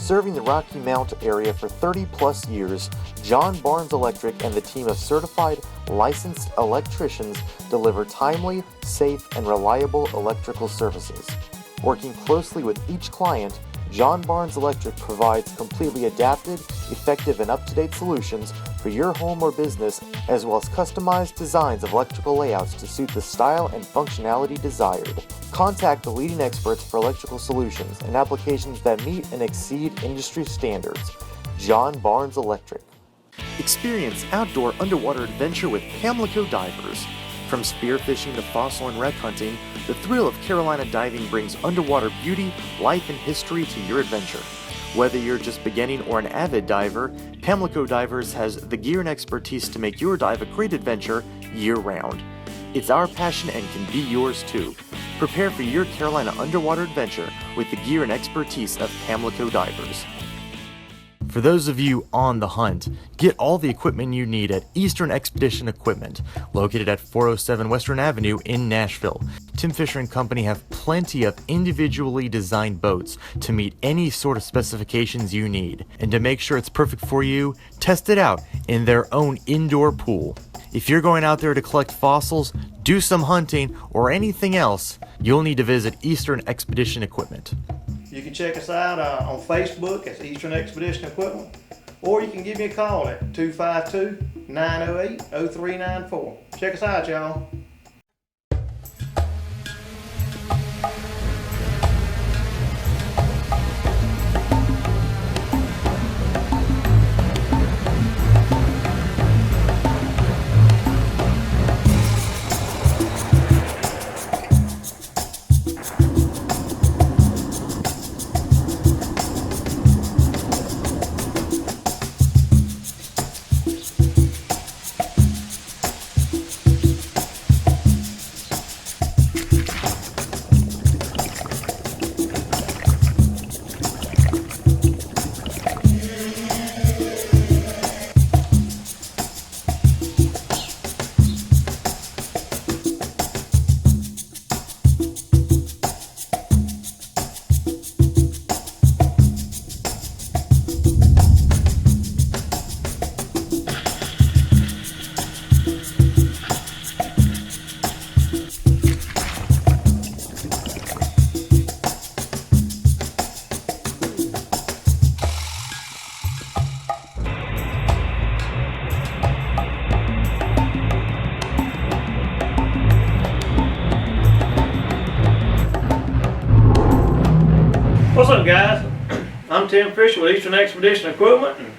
serving the Rocky Mount area for 30 plus years, John Barnes Electric and the team of certified, licensed electricians deliver timely, safe, and reliable electrical services. Working closely with each client, John Barnes Electric provides completely adapted, effective, and up-to-date solutions for your home or business, as well as customized designs of electrical layouts to suit the style and functionality desired. Contact the leading experts for electrical solutions and applications that meet and exceed industry standards. John Barnes Electric. Experience outdoor underwater adventure with Pamlico Divers. From spearfishing to fossil and wreck hunting, the thrill of Carolina diving brings underwater beauty, life, and history to your adventure. Whether you're just beginning or an avid diver, Pamlico Divers has the gear and expertise to make your dive a great adventure year-round. It's our passion and can be yours too. Prepare for your Carolina underwater adventure with the gear and expertise of Pamlico Divers. For those of you on the hunt, get all the equipment you need at Eastern Expedition Equipment, located at 407 Western Avenue in Nashville. Tim Fisher & Company have plenty of individually designed boats to meet any sort of specifications you need. And to make sure it's perfect for you, test it out in their own indoor pool. If you're going out there to collect fossils, do some hunting, or anything else, you'll need to visit Eastern Expedition Equipment. You can check us out on Facebook as Eastern Expedition Equipment, or you can give me a call at 252-908-0394. Check us out, y'all. What's up, guys? I'm Tim Fisher with Eastern Expedition Equipment, and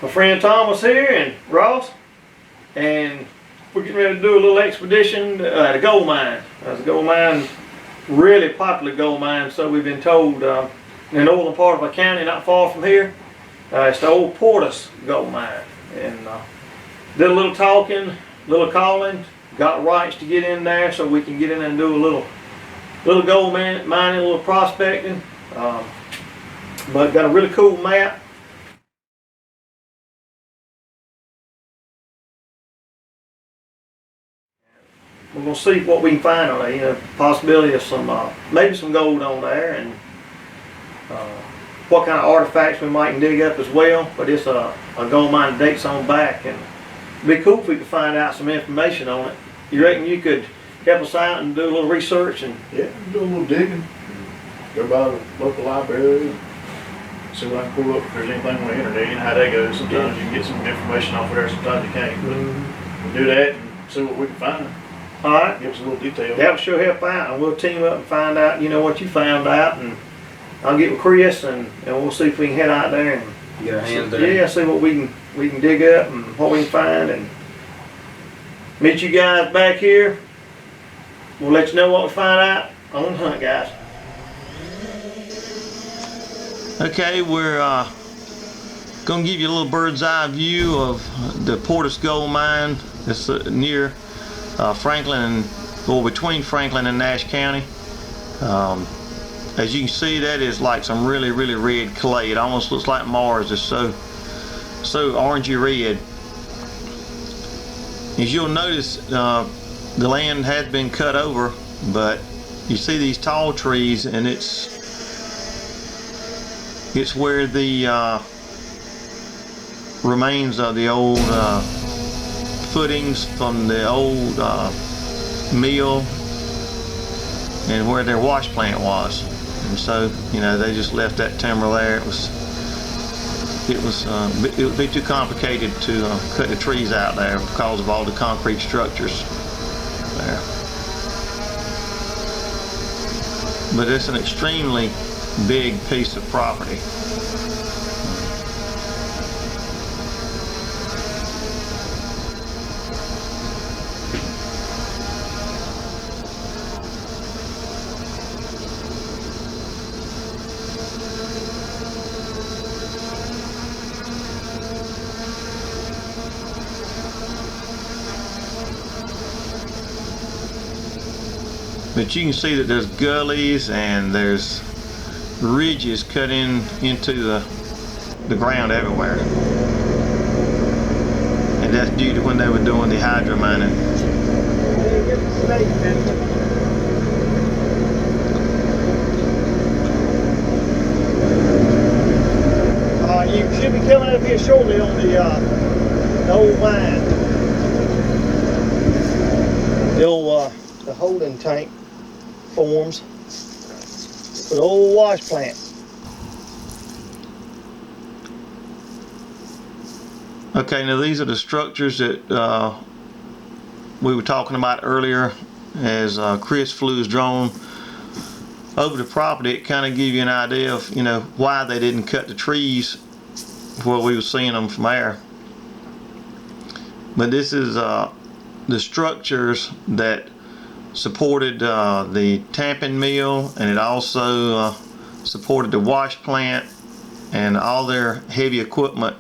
my friend Thomas here and Ross, and we're getting ready to do a little expedition at a gold mine. It's a gold mine, really popular gold mine, so we've been told, in the northern part of our county, not far from here. It's the old Portus gold mine, and did a little talking, a little calling, got rights to get in there so we can get in and do a little gold mining, a little prospecting, but got a really cool map. We're gonna see what we can find on there. Possibility of some, maybe some gold on there, and what kind of artifacts we might dig up as well. But it's a gold mine that dates on back, and it'd be cool if we could find out some information on it. You reckon you could help us out and do a little research? And yeah, do a little digging. Go by the local library, see what I can pull up if there's anything on the internet. You know how that goes. Sometimes you can get some information off of there, sometimes you can't. But we'll do that and see what we can find. All right. Give us a little detail. That will sure help out, and we'll team up and find out, what you found out, and I'll get with Chris, and we'll see if we can head out there and get our hands there. Yeah, see what we can dig up and what we can find, and meet you guys back here. We'll let you know what we find out on the hunt, guys. Okay, we're gonna give you a little bird's eye view of the Portus Gold Mine. It's near Franklin, between Franklin and Nash County. As you can see, that is like some really red clay. It almost looks like Mars. It's so orangey red. As you'll notice, the land has been cut over, but you see these tall trees, and it's It's where the remains of the old footings from the old mill and where their wash plant was. And so, you know, they just left that timber there. It would be too complicated to cut the trees out there because of all the concrete structures there. But it's an extremely big piece of property. But you can see that there's gullies and there's ridges cut into the ground everywhere. And that's due to when they were doing the hydro mining. You should be coming up here shortly on the old mine. The holding tank forms for the old wash plant. Okay, now these are the structures that we were talking about earlier. As Chris flew his drone over the property, it kind of gives you an idea of, you know, why they didn't cut the trees where we were seeing them from air. But this is the structures that supported the tamping mill, and it also supported the wash plant and all their heavy equipment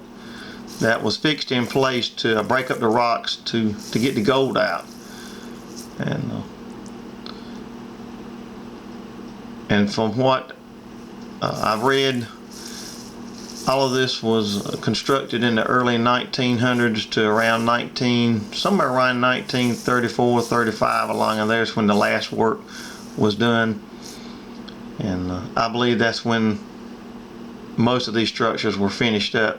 that was fixed in place to break up the rocks to get the gold out. And from what I've read, all of this was constructed in the early 1900s to around somewhere around 1934, 35 along in there's when the last work was done. And I believe that's when most of these structures were finished up.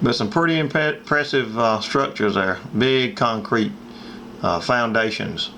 But some pretty impressive structures there, big concrete foundations.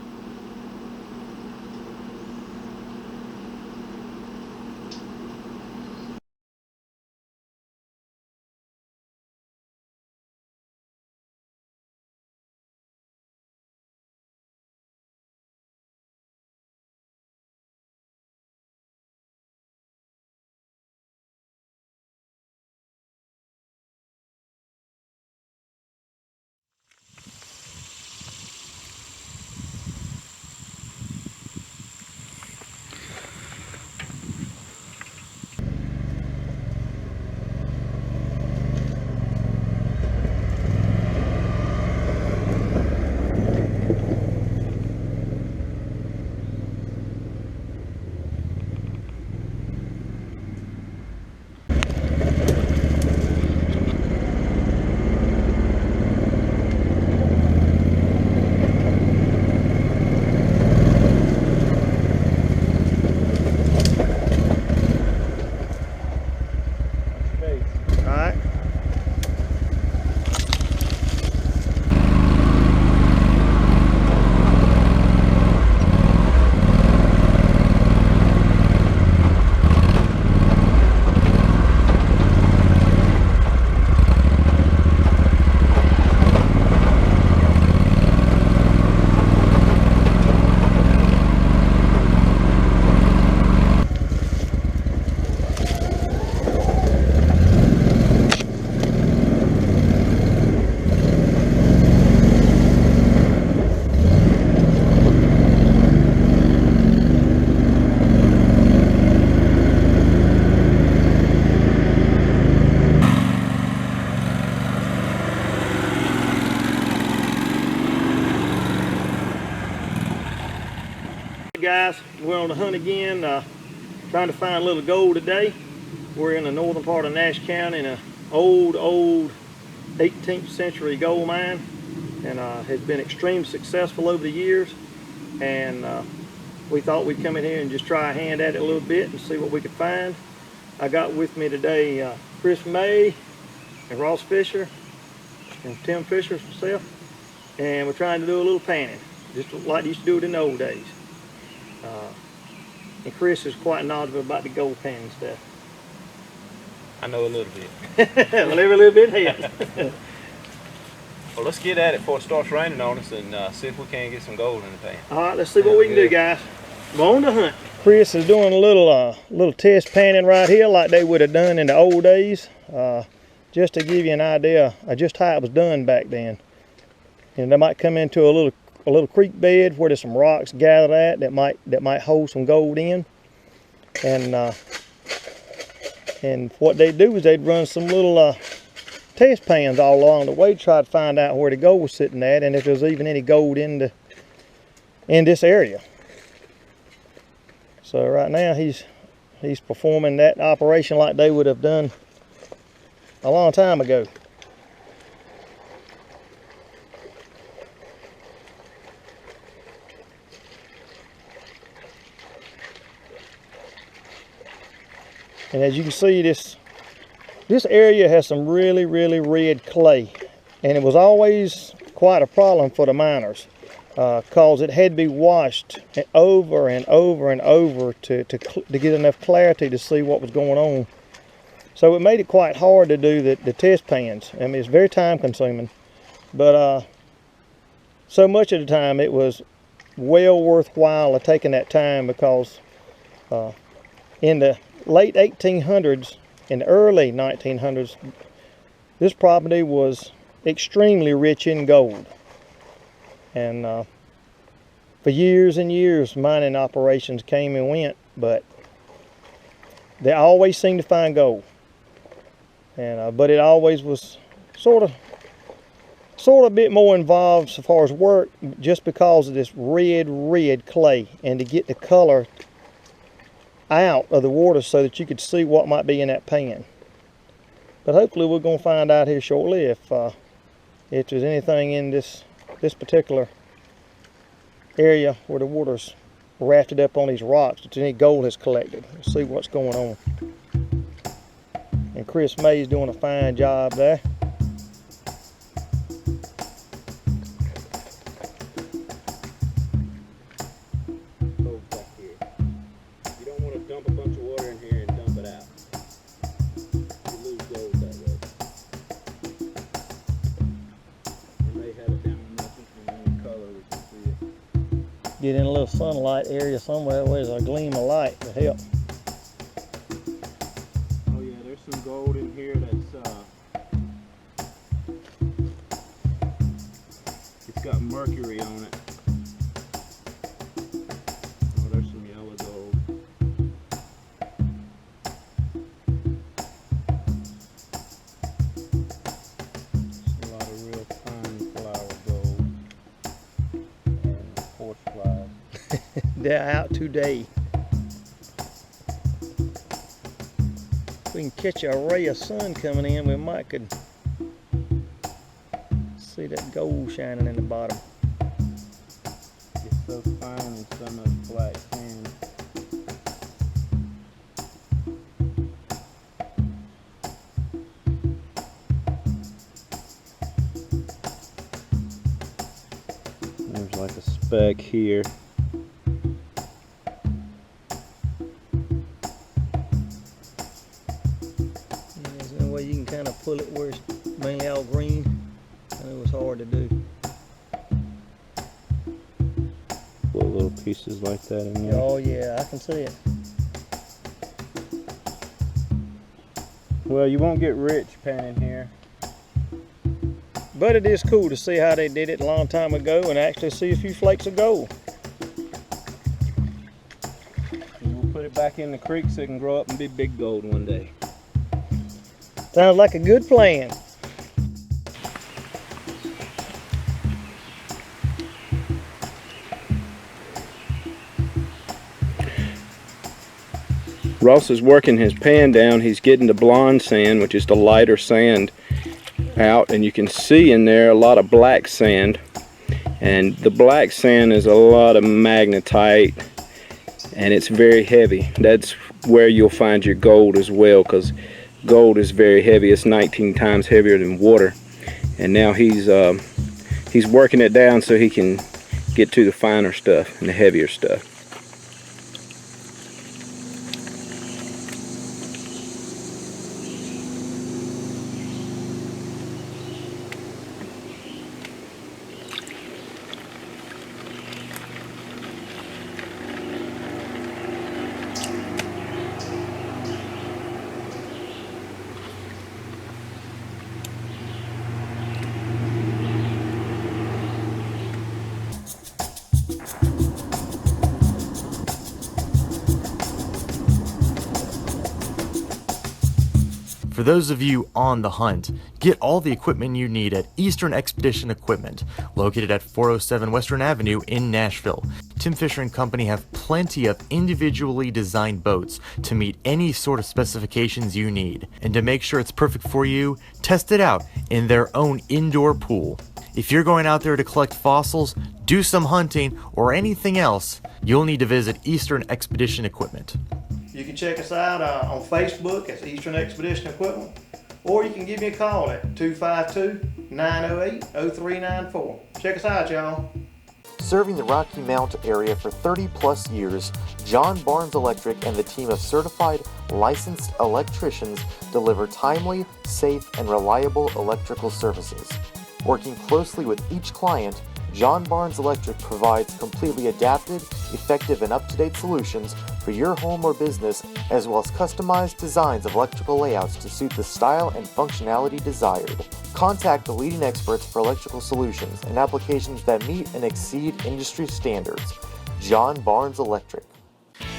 Guys, we're on the hunt again, trying to find a little gold today. We're in the northern part of Nash County in an old 18th century gold mine, and has been extremely successful over the years. And we thought we'd come in here and just try a hand at it a little bit and see what we could find. I got with me today Chris May and Ross Fisher and Tim Fisher myself, and we're trying to do a little panning, just like they used to do it in the old days. And Chris is quite knowledgeable about the gold panning stuff. I know a little bit. Well, every little bit helps. Well, let's get at it before it starts raining on us and see if we can't get some gold in the pan. All right, let's see what we can do, guys. We're on the hunt. Chris is doing a little test panning right here, like they would have done in the old days, just to give you an idea of just how it was done back then. And they might come into a little creek bed where there's some rocks gathered at that might hold some gold in, and what they'd do is they'd run some little test pans all along the way to try to find out where the gold was sitting at and if there's even any gold in this area. So right now he's performing that operation like they would have done a long time ago. And as you can see, this area has some really red clay, and it was always quite a problem for the miners because it had to be washed over and over to get enough clarity to see what was going on. So it made it quite hard to do the test pans. I mean, it's very time consuming, but so much of the time it was well worthwhile of taking that time, because in the late 1800s and early 1900s, this property was extremely rich in gold. And for years and years, mining operations came and went, but they always seemed to find gold. And but it always was sort of a bit more involved as far as work, just because of this red clay, and to get the color out of the water so that you could see what might be in that pan. But hopefully we're going to find out here shortly if there's anything in this particular area where the water's rafted up on these rocks, that any gold has collected. Let's see what's going on. And Chris May is doing a fine job there. Dump a bunch of water in here and dump it out. You lose gold that way. And they have it down in one color, we can see it. Get in a little sunlight area somewhere where there's a gleam of light to help. Oh yeah, there's some gold in here that's it's got mercury on it. Oh, there's some yellow gold. They're out today. If we can catch a ray of sun coming in, we might could see that gold shining in the bottom. It's so fine in some of the black sand. There's like a speck here. You can kind of pull it where it's mainly all green, and it was hard to do. Put little pieces like that in there. Oh yeah, I can see it. Well, you won't get rich panning here. But it is cool to see how they did it a long time ago and actually see a few flakes of gold. And we'll put it back in the creek so it can grow up and be big gold one day. Sounds like a good plan. Ross is working his pan down. He's getting the blonde sand, which is the lighter sand, out, and you can see in there a lot of black sand. And the black sand is a lot of magnetite and it's very heavy. That's where you'll find your gold as well, because gold is very heavy. It's 19 times heavier than water, and now he's working it down so he can get to the finer stuff and the heavier stuff. For those of you on the hunt, get all the equipment you need at Eastern Expedition Equipment, located at 407 Western Avenue in Nashville. Tim Fisher & Company have plenty of individually designed boats to meet any sort of specifications you need. And to make sure it's perfect for you, test it out in their own indoor pool. If you're going out there to collect fossils, do some hunting, or anything else, you'll need to visit Eastern Expedition Equipment. You can check us out on Facebook as Eastern Expedition Equipment, or you can give me a call at 252-908-0394. Check us out, y'all. Serving the Rocky Mount area for 30 plus years, John Barnes Electric and the team of certified licensed electricians deliver timely, safe, and reliable electrical services. Working closely with each client, John Barnes Electric provides completely adapted, effective, and up-to-date solutions for your home or business, as well as customized designs of electrical layouts to suit the style and functionality desired. Contact the leading experts for electrical solutions and applications that meet and exceed industry standards. John Barnes Electric.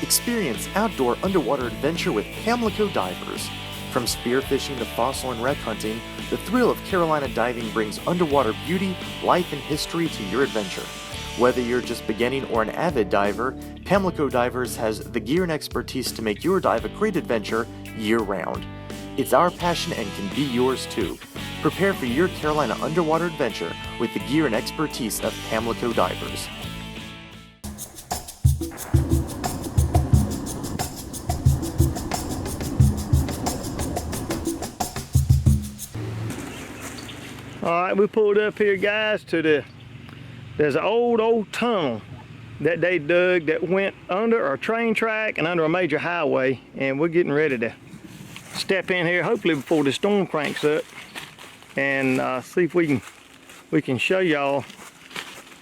Experience outdoor underwater adventure with Pamlico Divers. From spearfishing to fossil and wreck hunting, the thrill of Carolina diving brings underwater beauty, life, and history to your adventure. Whether you're just beginning or an avid diver, Pamlico Divers has the gear and expertise to make your dive a great adventure year-round. It's our passion and can be yours too. Prepare for your Carolina underwater adventure with the gear and expertise of Pamlico Divers. Alright, we pulled up here, guys, to there's an old tunnel that they dug that went under a train track and under a major highway, and we're getting ready to step in here, hopefully before the storm cranks up, and see if we can show y'all.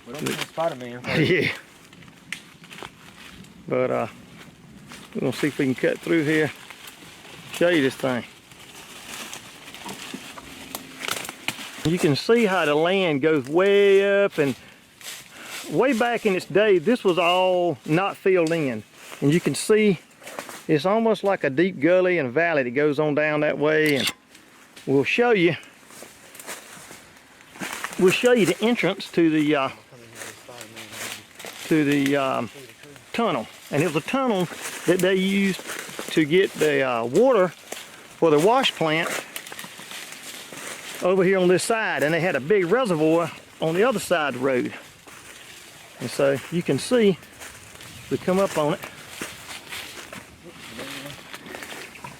We don't have Spider-Man. Yeah. But we're gonna see if we can cut through here, show you this thing. You can see how the land goes way up, and way back in its day, this was all not filled in. And you can see it's almost like a deep gully and valley that goes on down that way, and we'll show you the entrance to the tunnel. And it was a tunnel that they used to get the water for the wash plant over here on this side, and they had a big reservoir on the other side of the road. And so you can see, we come up on it,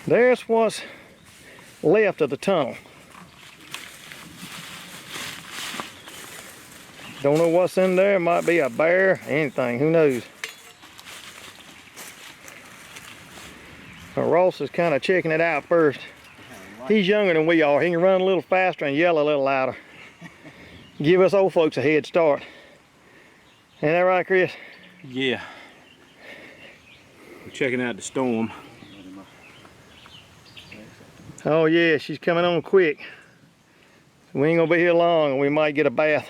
there's what's left of the tunnel. Don't know what's in there, might be a bear, anything, who knows. Ross is kind of checking it out first. He's younger than we are. He can run a little faster and yell a little louder. Give us old folks a head start. Ain't that right, Chris? Yeah. We're checking out the storm. Oh yeah, she's coming on quick. We ain't gonna be here long, and we might get a bath.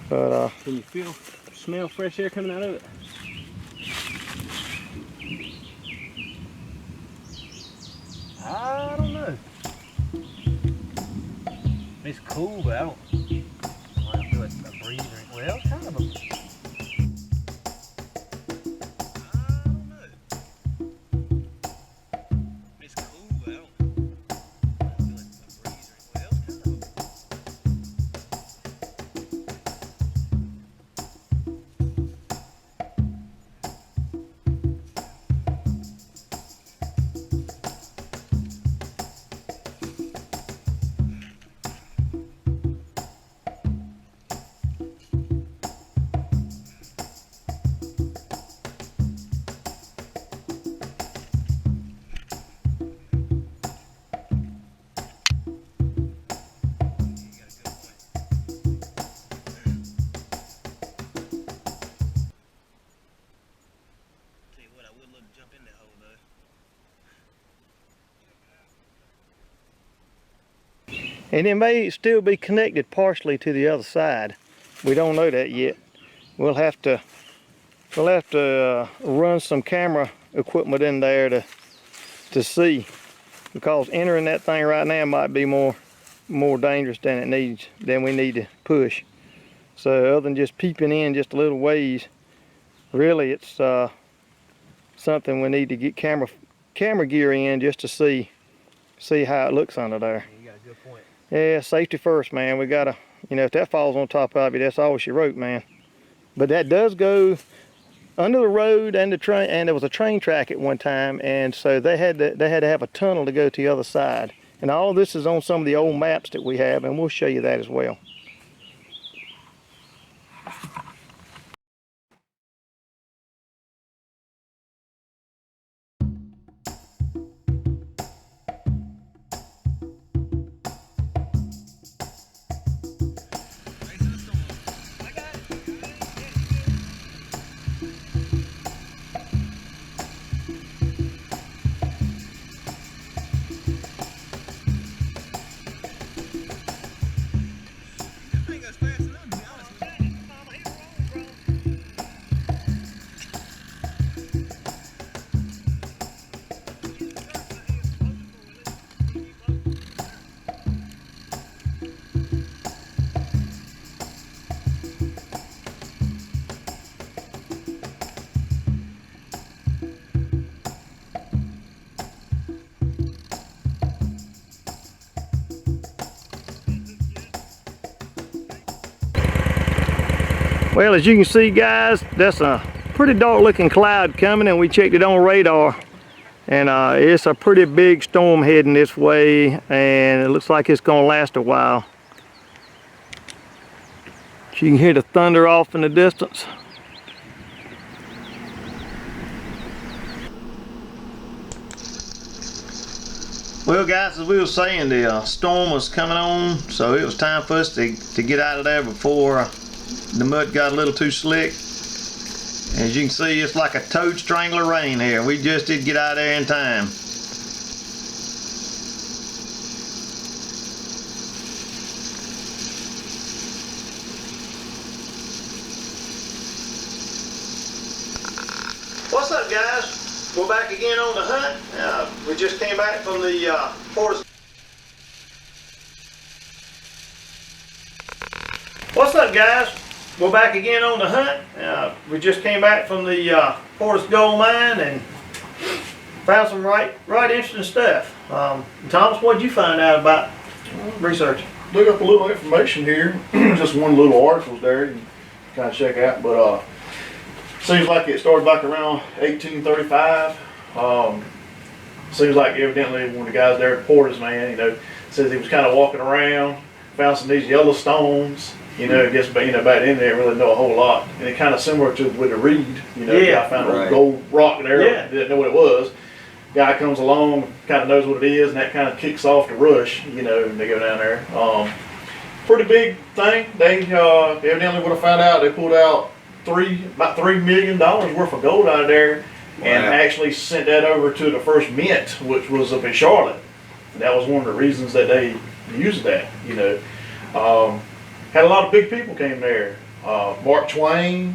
But Can you smell fresh air coming out of it? I don't know. It's cool, but I don't feel like a breeze. Well, kind of a. I don't know. It's cool, but I don't feel like a breeze. Well, kind of a. And it may still be connected partially to the other side. We don't know that yet. We'll have to run some camera equipment in there to see, because entering that thing right now might be more dangerous than we need to push. So other than just peeping in just a little ways, really it's something we need to get camera gear in just to see how it looks under there. You got a good point. Yeah, safety first, man. We gotta, if that falls on top of you, that's all she wrote, man. But that does go under the road and the train, and there was a train track at one time, and so they had to have a tunnel to go to the other side. And all of this is on some of the old maps that we have, and we'll show you that as well. Well, as you can see, guys, that's a pretty dark looking cloud coming, and we checked it on radar, and it's a pretty big storm heading this way, and it looks like it's gonna last a while. You can hear the thunder off in the distance. Well, guys, as we were saying, the storm was coming on, so it was time for us to get out of there before the mud got a little too slick. As you can see, it's like a toad strangler rain here. We just did get out of there in time. What's up, guys? We're back again on the hunt. We just came back from the Porter's. What's up, guys? We're back again on the hunt. We just came back from the Porter's Gold Mine and found some right interesting stuff. Thomas, what did you find out about research? Look up a little information here. Just one little article there you can kind of check out. But seems like it started back around 1835. Seems like evidently one of the guys there at Porter's, man, says he was kind of walking around, found some of these yellow stones. I guess back then they didn't really know a whole lot, and it kind of similar to with the reed. Yeah, I found a gold rock there. Yeah. Didn't know what it was. Guy comes along, kind of knows what it is, and that kind of kicks off the rush. And they go down there. Pretty big thing. They evidently would have found out. They pulled out about $3 million worth of gold out of there, and actually sent that over to the first mint, which was up in Charlotte. And that was one of the reasons that they used that. Had a lot of big people came there. Mark Twain,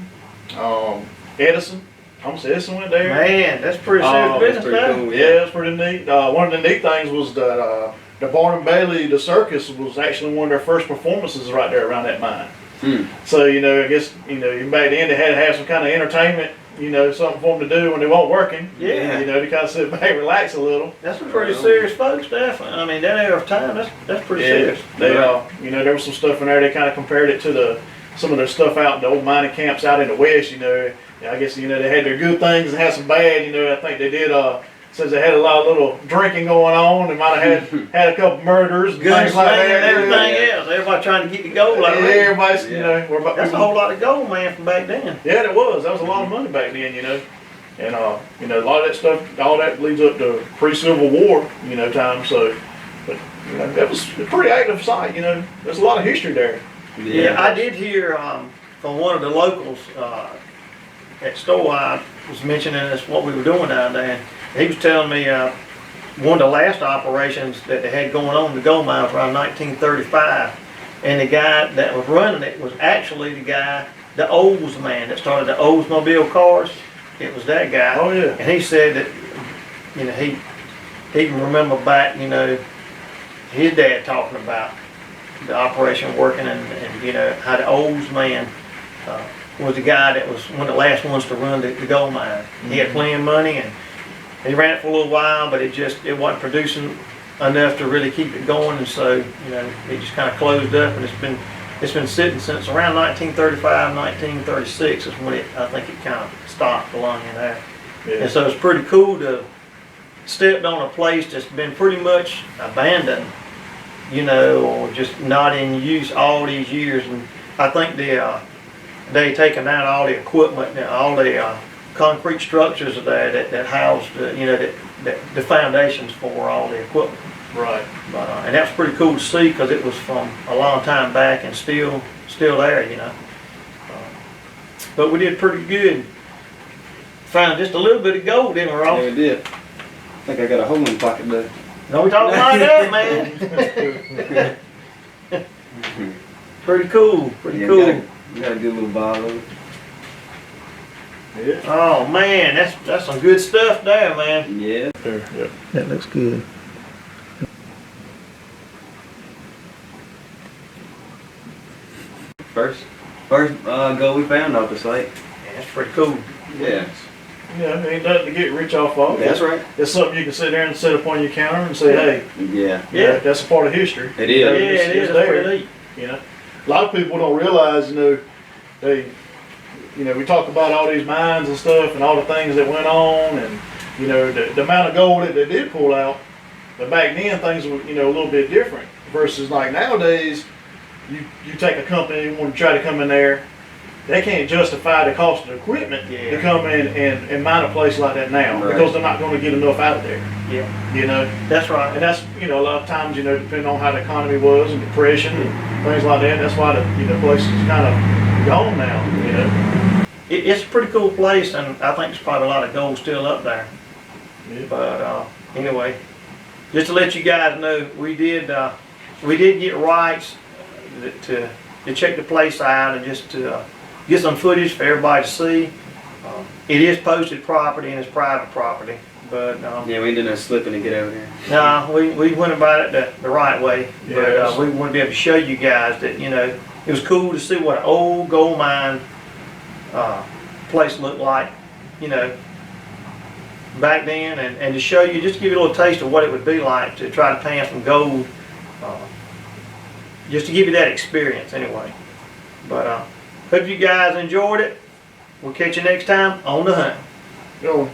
Edison. Thomas Edison went there. Man, that's pretty serious business. Pretty cool, Yeah, that's pretty neat. One of the neat things was that the Barnum Bailey, the circus, was actually one of their first performances right there around that mine. So, I guess, back then they had to have some kind of entertainment, something for them to do when they weren't working. Yeah. To kind of sit back and relax a little. That's some pretty serious folks, definitely. I mean, that era of time, that's pretty serious. They, there was some stuff in there. They kind of compared it to some of their stuff out in the old mining camps out in the West. I guess they had their good things and had some bad. I think they did. Since they had a lot of little drinking going on, they might have had a couple murders and things like that. And everything else. Everybody trying to get the gold out of it. Everybody's, That's a whole lot of gold, man, from back then. Yeah, it was. That was a lot of money back then, And a lot of that stuff, all that leads up to pre-Civil War, time. So, but that was a pretty active site. There's a lot of history there. Yeah, I did hear from one of the locals at store. I was mentioning this what we were doing down there. He was telling me one of the last operations that they had going on in the gold mine was around 1935. And the guy that was running it was actually the guy, the Olds man that started the Oldsmobile cars. It was that guy. Oh, yeah. And he said that, he can remember back, his dad talking about the operation working and how the Olds man was the guy that was one of the last ones to run the gold mine. He had plenty of money and he ran it for a little while, but it wasn't producing enough to really keep it going, and so it just kind of closed up, and it's been sitting since around 1935, 1936 is when I think it kind of stopped along in there. Yeah. And so it's pretty cool to stepped on a place that's been pretty much abandoned, or just not in use all these years. And I think they taken out all the equipment, all the concrete structures there that housed, the foundations for all the equipment. Right. And that's pretty cool to see because it was from a long time back and still there, but we did pretty good. Found just a little bit of gold, didn't we, Ross? Yeah, we did. I think I got a hole in the pocket there. No, we talking about that, man. Pretty cool. Yeah, Cool. We got a good little bottle of it. Yeah. Oh man, that's some good stuff there, man. Yeah. Yep. That looks good. First gold we found off the site. Yeah, that's pretty cool. Yeah. Yeah, ain't nothing to get rich off of. That's right. It's something you can sit there and set up on your counter and say, hey, Yeah. Yeah. that's a part of history. It Yeah, is. it is. It's That's there. pretty neat. A lot of people don't realize, we talk about all these mines and stuff and all the things that went on and, the amount of gold that they did pull out. But back then things were, a little bit different versus like nowadays, you take a company and want to try to come in there, they can't justify the cost of the equipment to come in and mine a place like that now Right. because they're not going to get enough out of there, Yeah, that's right. And that's, a lot of times, depending on how the economy was and depression and things like that, that's why the place is kind of gone now, It's a pretty cool place, and I think there's probably a lot of gold still up there. Yeah. But anyway, just to let you guys know, we did get rights to check the place out and just to get some footage for everybody to see. It is posted property and it's private property, but Yeah, we ended up slipping to get over here. no, we went about it the right way. Yes. But we want to be able to show you guys that it was cool to see what an old gold mine place looked like, back then, and to show you, just to give you a little taste of what it would be like to try to pan some gold, just to give you that experience anyway. But hope you guys enjoyed it. We'll catch you next time on The Hunt. Go.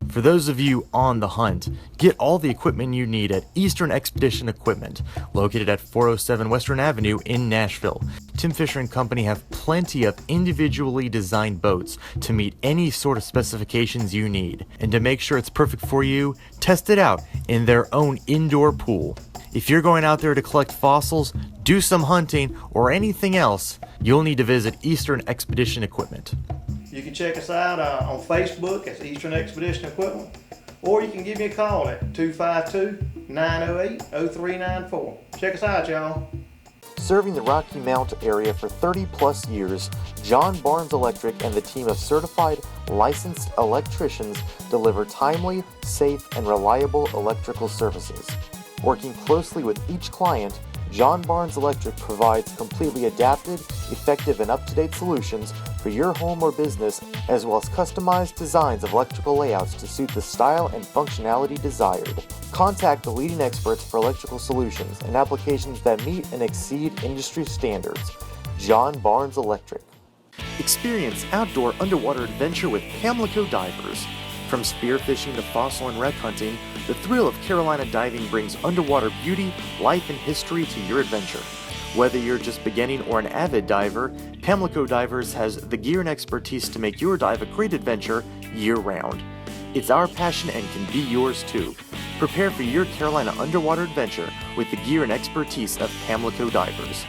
For those of you on the hunt, get all the equipment you need at Eastern Expedition Equipment, located at 407 Western Avenue in Nashville. Tim Fisher and Company have plenty of individually designed boats to meet any sort of specifications you need. And to make sure it's perfect for you, test it out in their own indoor pool. If you're going out there to collect fossils, do some hunting, or anything else, you'll need to visit Eastern Expedition Equipment. You can check us out on Facebook as Eastern Expedition Equipment, or you can give me a call at 252-908-0394. Check us out, y'all. Serving the Rocky Mount area for 30 plus years, John Barnes Electric and the team of certified, licensed electricians deliver timely, safe, and reliable electrical services. Working closely with each client, John Barnes Electric provides completely adapted, effective, and up-to-date solutions for your home or business, as well as customized designs of electrical layouts to suit the style and functionality desired. Contact the leading experts for electrical solutions and applications that meet and exceed industry standards. John Barnes Electric. Experience outdoor underwater adventure with Pamlico Divers. From spearfishing to fossil and wreck hunting, the thrill of Carolina diving brings underwater beauty, life, and history to your adventure. Whether you're just beginning or an avid diver, Pamlico Divers has the gear and expertise to make your dive a great adventure year-round. It's our passion and can be yours too. Prepare for your Carolina underwater adventure with the gear and expertise of Pamlico Divers.